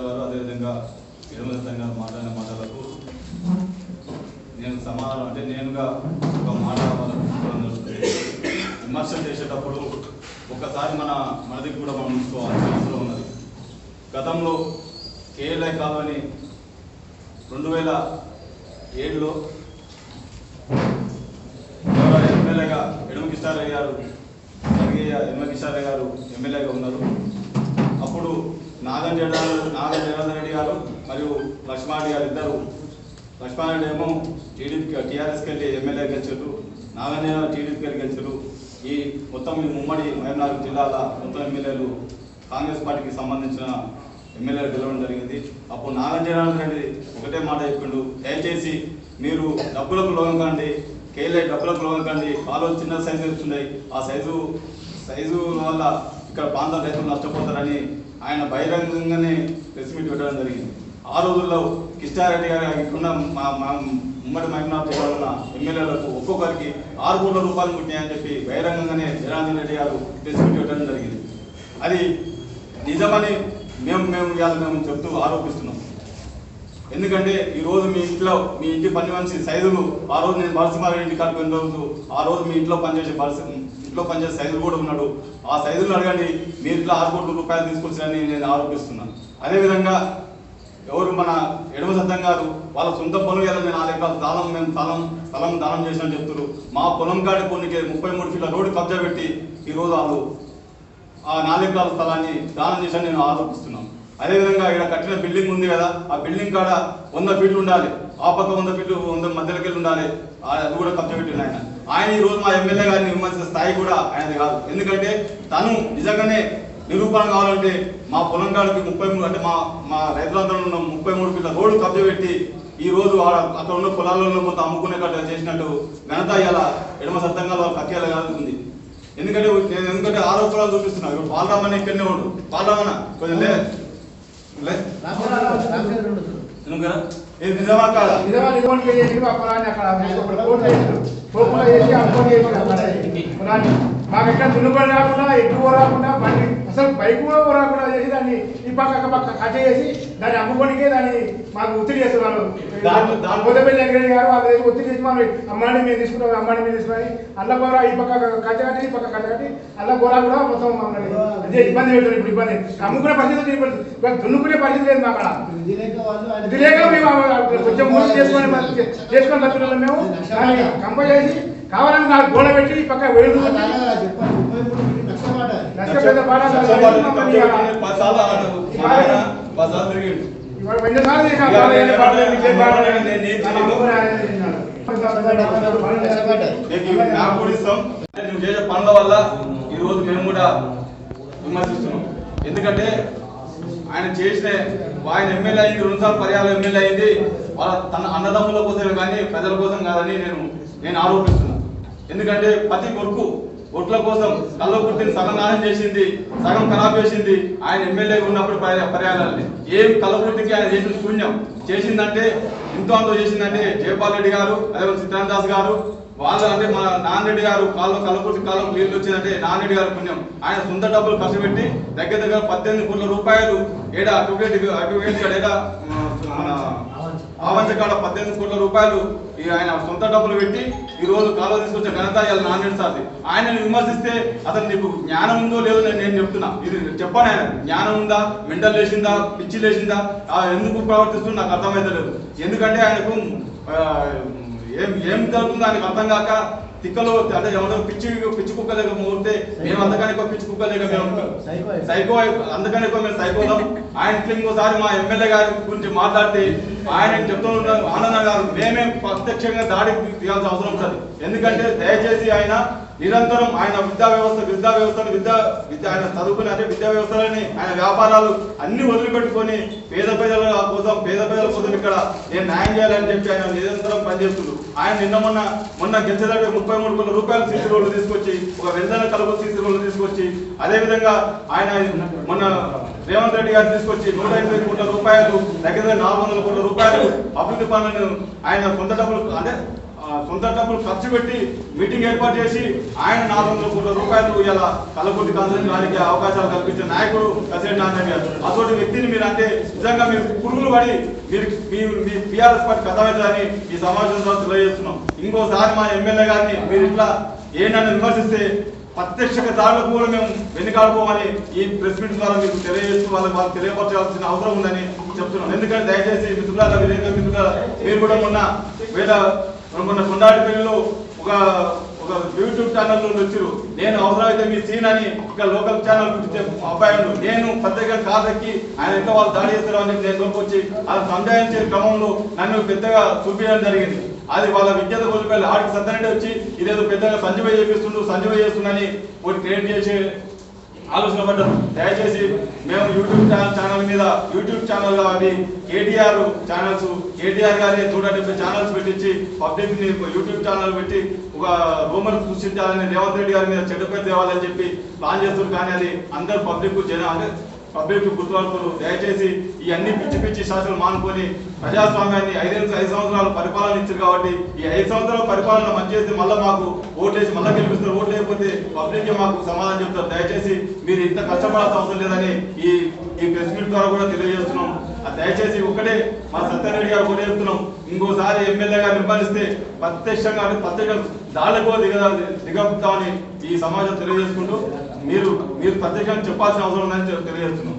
గారు అదేవిధంగా ఎడమల సంఘాలు మాట్లాడిన మాటలకు నేను సమాధానం అంటే నేనుగా ఒక మాట విమర్శ చేసేటప్పుడు ఒకసారి మనది కూడా మనం చూసుకోవాల్సిన అవసరం ఉన్నది. గతంలో కేఎల్ఐ కాలనీ 2007లో ఎమ్మెల్యేగా ఎడమ కిషారయ్య గారు ఎమ్మెల్యేగా ఉన్నారు. అప్పుడు నాగన్ జనార్దన్ రెడ్డి గారు మరియు లక్ష్మారెడ్డి గారు ఇద్దరు, లక్ష్మారెడ్డి ఏమో టీఆర్ఎస్కి వెళ్ళి ఎమ్మెల్యే గెలిచారు, నాగన్ టీడీపీకి వెళ్ళి గెలిచారు. ఈ మొత్తం ఉమ్మడి మహబూబ్నగర్ జిల్లాల మొత్తం ఎమ్మెల్యేలు కాంగ్రెస్ పార్టీకి సంబంధించిన ఎమ్మెల్యేలు గెలవడం జరిగింది. అప్పుడు నాగన్ జనార్దన్ రెడ్డి ఒకటే మాట చెప్పిండు, దయచేసి మీరు డబ్బులకు లోకండి, కేఎల్ఐ డబ్బులకు లోకండి, వాళ్ళు చిన్న సైజు వస్తున్నాయి, ఆ సైజు వల్ల ఇక్కడ ప్రాంత రైతులు నష్టపోతారని ఆయన బహిరంగంగానే ప్రెస్ మీట్ పెట్టడం జరిగింది. ఆ రోజుల్లో కిష్టారెడ్డి గారు ఇక్కడున్న ఉమ్మడి మహబూబ్నగర్ జిల్లాలో ఉన్న ఎమ్మెల్యేలకు ఒక్కొక్కరికి 6 కోట్ల రూపాయలు ముట్టినాయని చెప్పి బహిరంగంగానే జనార్దన్ రెడ్డి గారు ప్రెస్ మీట్ పెట్టడం జరిగింది. అది నిజమని మేము చెప్తూ ఆరోపిస్తున్నాం. ఎందుకంటే ఈరోజు మీ ఇంటి పని మనిషి సైజులు ఆ రోజు నేను బలసింహారెడ్డి ఇంటి కట్టుకుని రోజు ఆ రోజు మీ ఇంట్లో పనిచేసే సైజులు కూడా ఉన్నాడు. ఆ సైజులు అడగండి, మీ ఇంట్లో 6 కోట్ల రూపాయలు తీసుకొచ్చారని నేను ఆరోపిస్తున్నాను. అదేవిధంగా ఎవరు మన ఎడమ సత్యం గారు వాళ్ళ సొంత పొలం ఎలా నేను 4 ఎకరాల స్థలం దానం చేసినా చెప్తున్నారు. మా పొలం కాడి కొన్నికి 33 ఫీట్ల రోడ్డు కబ్జా పెట్టి ఈరోజు వాళ్ళు ఆ 4 ఎకరాల స్థలాన్ని దానం చేశాను నేను ఆరోపిస్తున్నాను. అదేవిధంగా ఇక్కడ కట్టిన బిల్డింగ్ ఉంది కదా, ఆ బిల్డింగ్ కాడ 100 ఫీట్లు ఉండాలి, ఆ పక్క 100 ఫీట్లు 100 మధ్యలోకి వెళ్ళి ఉండాలి, అది కూడా కబ్జా పెట్టింది ఆయన. ఈ రోజు మా ఎమ్మెల్యే గారిని విమర్శించే స్థాయి కూడా ఆయనది కాదు. ఎందుకంటే తను నిజంగానే నిరూపణ కావాలంటే మా పొలం కాడికి 33 అంటే మా రైతులందరూ ఉన్న 33 ఫీట్ల రోడ్డు కబ్జా పెట్టి ఈ రోజు అక్కడ ఉన్న పొలాలలో మొత్తం అమ్ముకునేటట్టు చేసినట్టు ఘనత ఇలా ఎడమ సత్తంగా కక్కేలా ఉంది. ఎందుకంటే ఆరోపణలు చూపిస్తున్నా. ఇప్పుడు బాలరామన్న ఇక్కడనే ఉండు, బాలరామన్న కొంచెం నిజమా కాదా? మాకు ఎక్కడ దున్నుబడి రాకుండా ఎక్కువ రాకుండా బండి అసలు బైక్ కూడా రాకుండా చేసి దాన్ని ఈ పక్క కట్ చేసి దాన్ని అమ్ముకోనికే దాన్ని మాకు ఒత్తిడి చేస్తున్నారు. పోతపల్లి వెంకటరెడ్డి గారు వాళ్ళ దగ్గర ఒత్తిడి చేసి మనం అమ్మాయిని మేము తీసుకున్నాం, అమ్మాయిని మేము తీసుకుని అల్ల కూర ఈ పక్క కట్ట కట్టి ఈ పక్క కట్ట కట్టి అల్ల కూర కూడా మొత్తం అదే ఇబ్బంది పెడుతుంది. ఇప్పుడు ఇబ్బంది అమ్ముకునే పరిస్థితి దున్నుకునే పరిస్థితి లేదు మాకు. ఇది లేక మేము కొంచెం మూడు చేసుకొని బతుకున్నాం. మేము దాన్ని కంపల్ చేసి కావాలని నాకు గోడ పెట్టి ఈ పక్క వేడు చేసే పనుల వల్ల ఈ రోజు మేము కూడా విమర్శిస్తున్నాం. ఎందుకంటే ఆయన ఎమ్మెల్యే అయింది, 2 సార్లు పర్యాలు ఎమ్మెల్యే అయింది తన అన్నదమ్ముల కోసమే కానీ ప్రజల కోసం కాదని నేను ఆరోపిస్తున్నాను. ఎందుకంటే ప్రతి కొడుకు ఓట్ల కోసం కళ్ళ పుట్టిన సగం నాశనం చేసింది, సగం ఖరాబ్ చేసింది ఆయన ఎమ్మెల్యే ఉన్నప్పుడు పర్యాలని. ఏం కళ్ళపుట్టికి ఆయన చేసిన శూన్యం చేసిందంటే ఎంతో అంతో చేసిందంటే జయపాల్ రెడ్డి గారు, అదే సిద్ధాంత్ దాస్ గారు వాళ్ళు అంటే మన నాన్నరెడ్డి గారు కళ్ళపుట్టి కాలం నీళ్ళు వచ్చిందంటే నాన్నరెడ్డి గారు పుణ్యం. ఆయన సొంత డబ్బులు ఖర్చు పెట్టి దగ్గర 18 కోట్ల రూపాయలు మన ఆవంచకాడ 18 కోట్ల రూపాయలు ఆయన సొంత డబ్బులు పెట్టి ఈ రోజు కాలువ తీసుకొచ్చే ఘనత ఇవాళ నాన్నరెడ్డి సార్ది. ఆయనను విమర్శిస్తే అతను నీకు జ్ఞానం ఉందో లేదో నేను చెప్తున్నా. ఇది చెప్పాను, ఆయన జ్ఞానం ఉందా, మెంటల్ లేచిందా, పిచ్చి లేచిందా, ఎందుకు ప్రవర్తిస్తుందో నాకు అర్థమైతలేదు. ఎందుకంటే ఆయనకు ఏం జరుగుతుందో ఆయనకు అర్థం కాక తిక్కలో అంటే ఎవరో పిచ్చి కుక్క లేక మోస్తే మేము అంతకని ఎక్కువ పిచ్చి కుక్క లేక మేము సైకో అందుకని ఎక్కువ మేము సైకోదాం. ఆయన ఇంకోసారి మా ఎమ్మెల్యే గారి గురించి మాట్లాడితే ఆయన చెప్తున్న ఆనంద గారు మేమే ప్రత్యక్షంగా దాడి తీయాల్సిన అవసరం ఉంటుంది. ఎందుకంటే దయచేసి ఆయన నిరంతరం ఆయన విద్యా వ్యవస్థను ఆయన చదువుకుని అంటే విద్యా వ్యవస్థలని ఆయన వ్యాపారాలు అన్ని వదిలిపెట్టుకొని పేద ప్రజల కోసం ఇక్కడ నేను న్యాయం చేయాలని చెప్పి ఆయన నిరంతరం పనిచేస్తున్నారు. ఆయన మొన్న గెలిచేదాకా 33 కోట్ల రూపాయలు సీసీ రోడ్లు తీసుకొచ్చి ఒక వెందన కలుపు సీసీ రోడ్లు తీసుకొచ్చి అదేవిధంగా ఆయన మొన్న రేవంత్ రెడ్డి గారు తీసుకొచ్చి 150 కోట్ల రూపాయలు దగ్గర 400 కోట్ల రూపాయలు అభివృద్ధి పనులను ఆయన సొంత డబ్బులు అంటే సొంత డబ్బులు ఖర్చు పెట్టి మీటింగ్ ఏర్పాటు చేసి ఆయన 400 కోట్ల రూపాయలు ఇలా కలకుర్తి కాన్స్టిట్యూన్సీకి అవకాశాలు కల్పించే నాయకుడు కసిరెడ్డి నారాయణ గారు. అటువంటి వ్యక్తిని మీరు అంటే నిజంగా మీరు పురుగులు పడి మీరు మీ టీఆర్ఎస్ పార్టీ కథమవుతుందని ఈ సమావేశంలో తెలియజేస్తున్నాం. ఇంకోసారి మా ఎమ్మెల్యే గారిని మీరు ఇట్లా ఏంటని విమర్శిస్తే ప్రత్యక్ష దాడులకు కూడా మేము వెనుకాడుకోమని ఈ ప్రెస్ మీట్ ద్వారా మీకు తెలియజేస్తూ వాళ్ళు తెలియపరచాల్సిన అవసరం ఉందని చెప్తున్నాం. ఎందుకంటే దయచేసి మిత్రులారా, విలేకరుల మిత్రులారా, మీరు కూడా మొన్న కొండాడిపల్లిలో ఒక యూట్యూబ్ ఛానల్లో వచ్చారు. నేను అవసరమైతే మీ సీన్ అని ఇక్కడ లోకల్ ఛానల్ అబ్బాయి నేను ప్రత్యేకంగా కాదెక్కి ఆయన ఎంత వాళ్ళు దాడి చేస్తారు అని నేను వచ్చి అది సంజాయించే క్రమంలో నన్ను పెద్దగా చూపించడం జరిగింది. అది వాళ్ళ విద్యత కోల్పోయి ఆడికి సత్తనంటే వచ్చి ఇదేదో పెద్దగా సంజయ్ చేస్తుందని ఒకటి క్రియేట్ చేసే ఆలోచన పడ్డారు. దయచేసి మేము యూట్యూబ్ ఛానల్ అవి కేటీఆర్ ఛానల్స్, కేటీఆర్ గారి 170 ఛానల్స్ పెట్టించి పబ్లిక్ ని యూట్యూబ్ ఛానల్ పెట్టి ఒక రూమర్ సృష్టించాలని రేవంత్ రెడ్డి గారి మీద చెడ్డ పేరు తేవాలని చెప్పి ప్లాన్ చేస్తున్నారు. కానీ అది అందరు పబ్లిక్ గుర్తుపడుతున్నారు. దయచేసి ఈ అన్ని పిచ్చి శాసనాలు మానుకొని ప్రజాస్వామ్యాన్ని 5 సంవత్సరాలు పరిపాలన ఇచ్చారు కాబట్టి ఈ 5 సంవత్సరాల పరిపాలన మంచి చేస్తే మళ్ళీ మాకు ఓట్లేసి మళ్ళీ గెలిపిస్తారు. ఓట్లు లేకపోతే పబ్లిక్ మాకు సమాధానం చెప్తారు. దయచేసి మీరు ఇంత కష్టపడాల్సిన అవసరం లేదని ఈ ప్రెస్ మీట్ ద్వారా కూడా తెలియజేస్తున్నాం. దయచేసి ఒక్కటే మా సత్యారెడ్డి గారు కూడా చెప్తున్నాం, ఇంకోసారి ఎమ్మెల్యే గారు నిర్వహిస్తే ప్రత్యక్షంగా దాడులకు దిగపుతామని ఈ సమాజం తెలియజేసుకుంటూ మీరు ప్రత్యేకంగా చెప్పాల్సిన అవసరం ఉందని తెలియజేస్తున్నాం.